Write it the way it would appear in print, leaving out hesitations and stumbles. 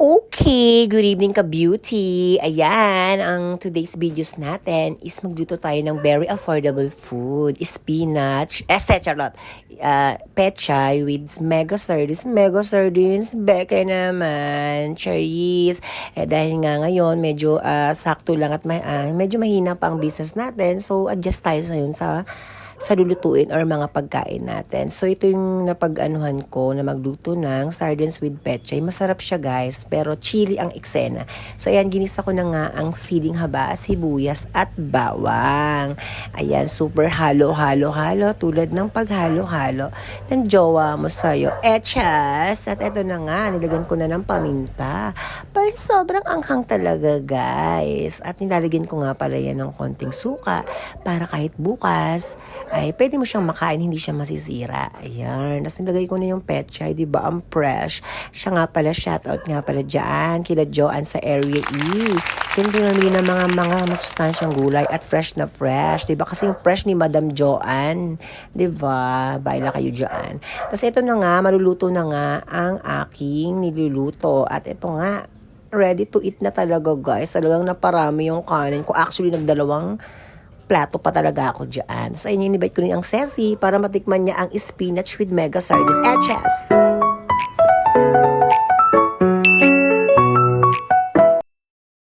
Okay, good evening ka-beauty. Ayan, ang today's videos natin is magluto tayo ng very affordable food. Spinach, charot. Pechay with mega sardines. Mega sardines, beke naman. Charis. Dahil nga ngayon, medyo sakto lang at medyo mahina pa ang business natin. So, adjust tayo sa lulutuin or mga pagkain natin. So, ito yung napag-anuhan ko na magluto ng sardines with pechay. Masarap siya, guys, pero chili ang eksena. So, ayan, ginisa ko na nga ang siling haba, sibuyas, at bawang. Ayan, super halo-halo-halo, tulad ng paghalo-halo ng jowa mo sa'yo. Echas! At ito na nga, nilagyan ko na ng paminta. Pero sobrang anghang talaga, guys. At nilalagyan ko nga pala yan ng konting suka para kahit bukas ay pwede mo siyang makain, hindi siya masisira. Ayan. Tapos nilagay ko na yung pechay, di ba? Ang fresh. Siya nga pala, shoutout nga pala dyan, kila Joanne sa Area E. Yung pinamili ng mga masustansyang gulay at fresh na fresh. Di ba? Kasi yung fresh ni Madam Joanne. Di ba? Baila kayo dyan. Tapos ito na nga, maluluto na nga ang aking niluluto. At ito nga, ready to eat na talaga, guys. Talagang naparami yung kanin ko. Actually, nagdalawang plato pa talaga ako dyan. Sa inyo, invite ko rin ang Ceci para matikman niya ang spinach with mega sardines. Etches!